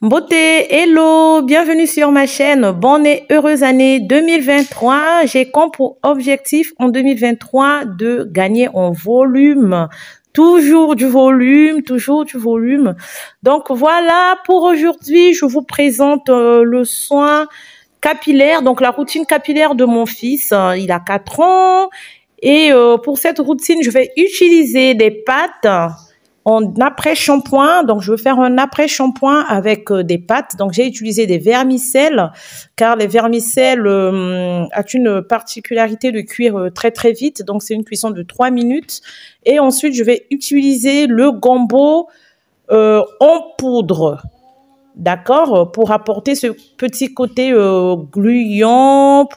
Beauté, hello, bienvenue sur ma chaîne. Bonne et heureuse année 2023. J'ai comme pour objectif en 2023 de gagner en volume. Toujours du volume, toujours du volume. Donc voilà, pour aujourd'hui, je vous présente le soin capillaire, donc la routine capillaire de mon fils. Il a 4 ans et pour cette routine, je vais utiliser des pâtes en après-shampoing. Donc, je veux faire un après-shampoing avec des pâtes. Donc, j'ai utilisé des vermicelles car les vermicelles ont une particularité de cuire très, très vite. Donc, c'est une cuisson de 3 minutes. Et ensuite, je vais utiliser le gombo en poudre. D'accord? Pour apporter ce petit côté gluant,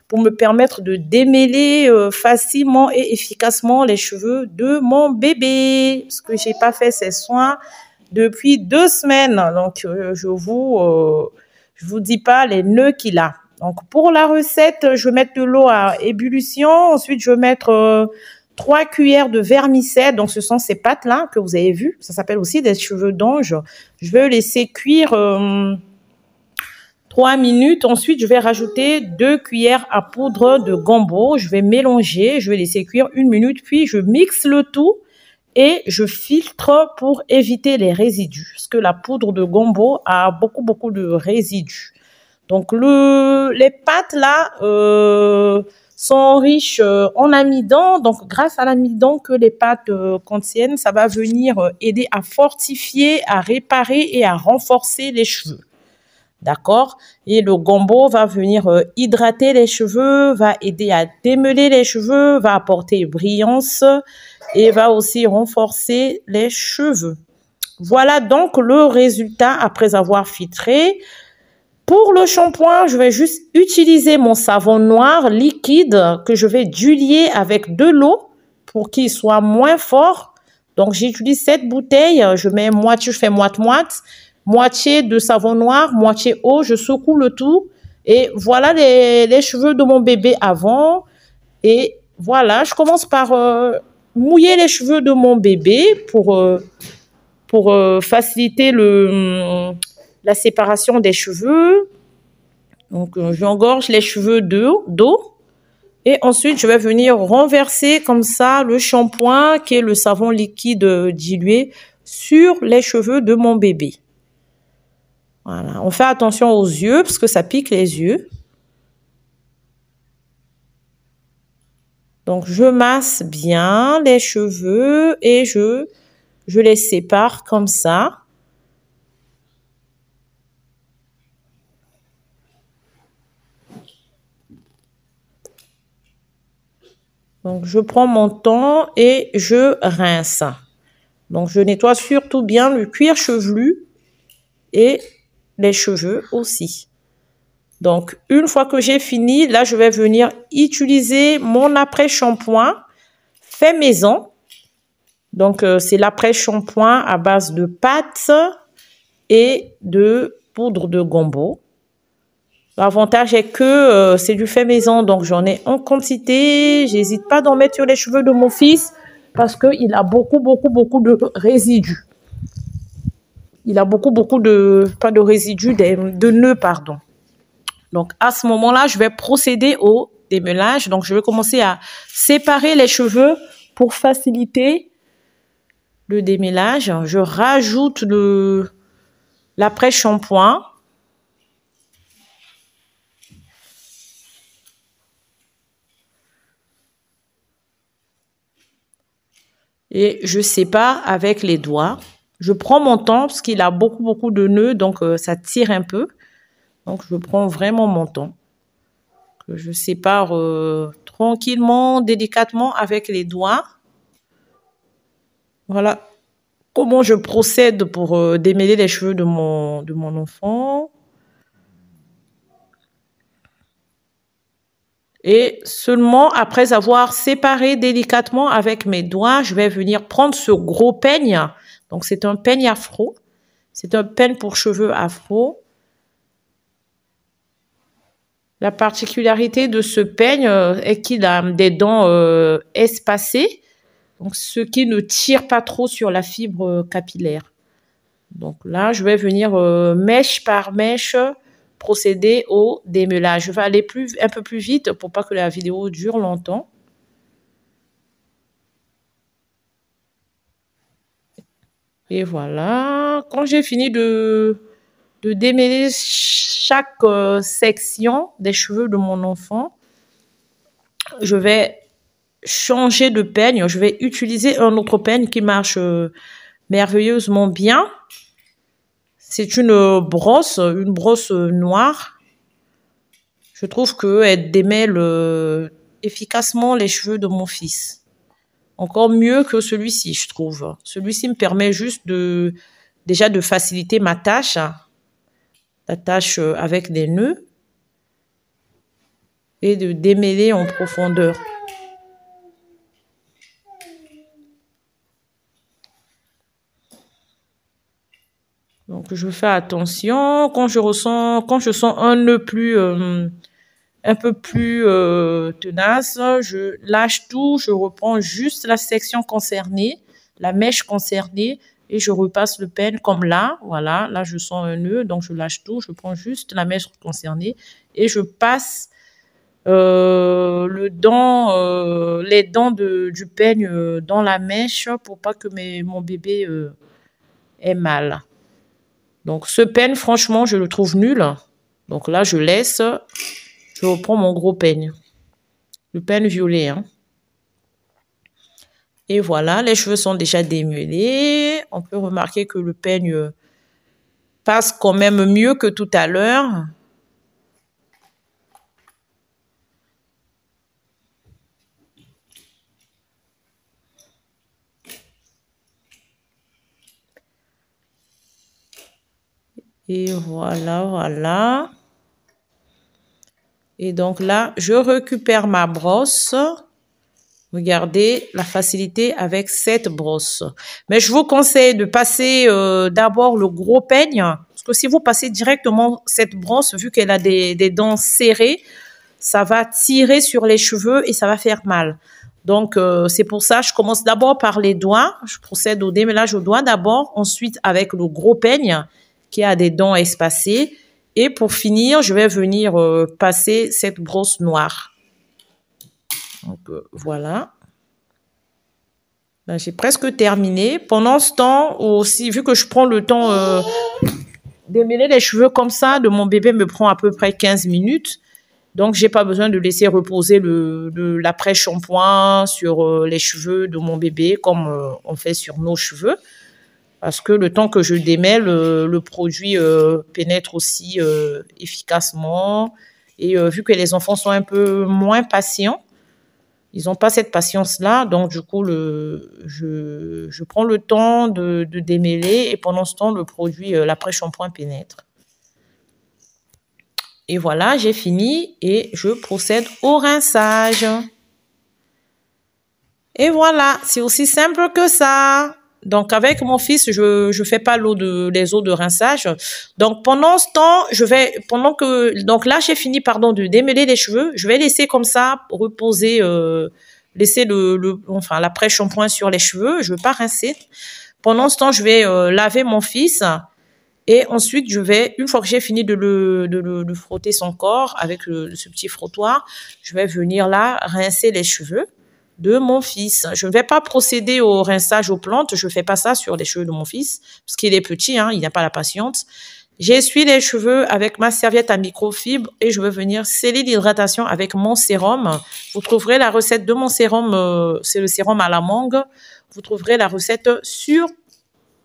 pour me permettre de démêler facilement et efficacement les cheveux de mon bébé. Parce que j'ai pas fait ces soins depuis 2 semaines. Donc, je vous dis pas les nœuds qu'il a. Donc, pour la recette, je vais mettre de l'eau à ébullition. Ensuite, je vais mettre 3 cuillères de vermicelle. Donc, ce sont ces pâtes-là que vous avez vues. Ça s'appelle aussi des cheveux d'ange. Je vais laisser cuire 3 minutes. Ensuite, je vais rajouter 2 cuillères à poudre de gombo. Je vais mélanger. Je vais laisser cuire 1 minute. Puis, je mixe le tout et je filtre pour éviter les résidus. Parce que la poudre de gombo a beaucoup de résidus. Donc, les pâtes là sont riches en amidon. Donc, grâce à l'amidon que les pâtes contiennent, ça va venir aider à fortifier, à réparer et à renforcer les cheveux. D'accord? Et le gombo va venir hydrater les cheveux, va aider à démêler les cheveux, va apporter brillance et va aussi renforcer les cheveux. Voilà donc le résultat après avoir filtré. Pour le shampoing, je vais juste utiliser mon savon noir liquide que je vais diluer avec de l'eau pour qu'il soit moins fort. Donc, j'utilise cette bouteille. Je mets moitié, je fais moite-moite. Moitié de savon noir, moitié eau. Je secoue le tout. Et voilà les cheveux de mon bébé avant. Et voilà, je commence par mouiller les cheveux de mon bébé pour faciliter la séparation des cheveux. Donc, j'engorge les cheveux d'eau. Et ensuite, je vais venir renverser comme ça le shampoing qui est le savon liquide dilué sur les cheveux de mon bébé. Voilà. On fait attention aux yeux parce que ça pique les yeux. Donc, je masse bien les cheveux et je les sépare comme ça. Donc, je prends mon temps et je rince. Donc, je nettoie surtout bien le cuir chevelu et les cheveux aussi. Donc, une fois que j'ai fini, là, je vais venir utiliser mon après-shampoing fait maison. Donc, c'est l'après-shampoing à base de pâtes et de poudre de gombo. L'avantage est que c'est du fait maison, donc j'en ai en quantité. J'hésite pas d'en mettre sur les cheveux de mon fils parce qu'il a beaucoup de résidus. Il a beaucoup pas de résidus, de nœuds, pardon. Donc, à ce moment-là, je vais procéder au démêlage. Donc, je vais commencer à séparer les cheveux pour faciliter le démêlage. Je rajoute l'après-shampoing. Et je sépare avec les doigts. Je prends mon temps parce qu'il a beaucoup de nœuds, donc ça tire un peu. Donc, je prends vraiment mon temps. Je sépare tranquillement, délicatement avec les doigts. Voilà comment je procède pour démêler les cheveux de mon enfant. Et seulement après avoir séparé délicatement avec mes doigts, je vais venir prendre ce gros peigne. Donc, c'est un peigne afro. C'est un peigne pour cheveux afro. La particularité de ce peigne est qu'il a des dents espacées. Donc, ce qui ne tire pas trop sur la fibre capillaire. Donc là, je vais venir mèche par mèche procéder au démêlage. Je vais aller un peu plus vite pour pas que la vidéo dure longtemps. Et voilà. Quand j'ai fini de démêler chaque section des cheveux de mon enfant, je vais changer de peigne. Je vais utiliser un autre peigne qui marche merveilleusement bien. C'est une brosse noire. Je trouve qu'elle démêle efficacement les cheveux de mon fils. Encore mieux que celui-ci, je trouve. Celui-ci me permet juste déjà de faciliter ma tâche. La tâche avec des nœuds. Et de démêler en profondeur. Donc, je fais attention. Quand je sens un nœud un peu plus tenace, je lâche tout. Je reprends juste la section concernée, la mèche concernée, et je repasse le peigne comme là. Voilà, là, je sens un nœud, donc je lâche tout. Je prends juste la mèche concernée et je passe les dents du peigne dans la mèche pour pas que mon bébé ait mal. Donc, ce peigne, franchement, je le trouve nul. Donc là, je laisse. Je reprends mon gros peigne. Le peigne violet. Hein. Et voilà, les cheveux sont déjà démêlés. On peut remarquer que le peigne passe quand même mieux que tout à l'heure. Et voilà, voilà. Et donc là, je récupère ma brosse. Regardez la facilité avec cette brosse. Mais je vous conseille de passer d'abord le gros peigne. Parce que si vous passez directement cette brosse, vu qu'elle a des dents serrées, ça va tirer sur les cheveux et ça va faire mal. Donc, c'est pour ça que je commence d'abord par les doigts. Je procède au démêlage aux doigts d'abord. Ensuite, avec le gros peigne qui a des dents espacées. Et pour finir, je vais venir passer cette brosse noire. Donc, voilà. J'ai presque terminé. Pendant ce temps aussi, vu que je prends le temps démêler les cheveux comme ça de mon bébé me prend à peu près 15 minutes. Donc, j'ai pas besoin de laisser reposer l'après-shampoing sur les cheveux de mon bébé comme on fait sur nos cheveux. Parce que le temps que je démêle, le produit pénètre aussi efficacement. Et vu que les enfants sont un peu moins patients, ils n'ont pas cette patience-là. Donc, du coup, je prends le temps de démêler. Et pendant ce temps, le produit, l'après-shampoing pénètre. Et voilà, j'ai fini. Et je procède au rinçage. Et voilà, c'est aussi simple que ça. Donc, avec mon fils, je fais pas les eaux de rinçage. Donc, pendant ce temps, donc là, j'ai fini, pardon, de démêler les cheveux. Je vais laisser comme ça reposer, laisser l'après-shampoing sur les cheveux. Je veux pas rincer. Pendant ce temps, je vais laver mon fils. Et ensuite, une fois que j'ai fini de le frotter son corps avec ce petit frottoir, je vais venir là rincer les cheveux de mon fils. Je ne vais pas procéder au rinçage aux plantes. Je ne fais pas ça sur les cheveux de mon fils parce qu'il est petit, hein, il n'a pas la patience. J'essuie les cheveux avec ma serviette à microfibre et je vais venir sceller l'hydratation avec mon sérum. Vous trouverez la recette de mon sérum, c'est le sérum à la mangue. Vous trouverez la recette sur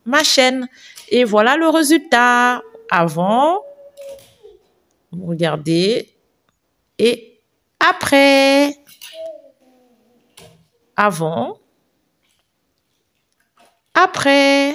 ma chaîne. Et voilà le résultat. Avant, regardez, et après. Avant, après.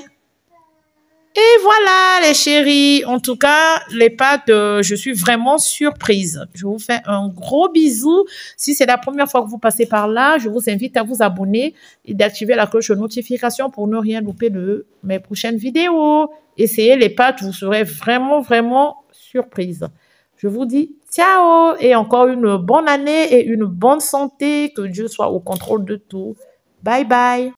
Et voilà les chéris. En tout cas, les pâtes, je suis vraiment surprise. Je vous fais un gros bisou. Si c'est la première fois que vous passez par là, je vous invite à vous abonner et d'activer la cloche de notification pour ne rien louper de mes prochaines vidéos. Essayez les pâtes, vous serez vraiment, vraiment surprise. Je vous dis ciao et encore une bonne année et une bonne santé. Que Dieu soit au contrôle de tout. Bye bye.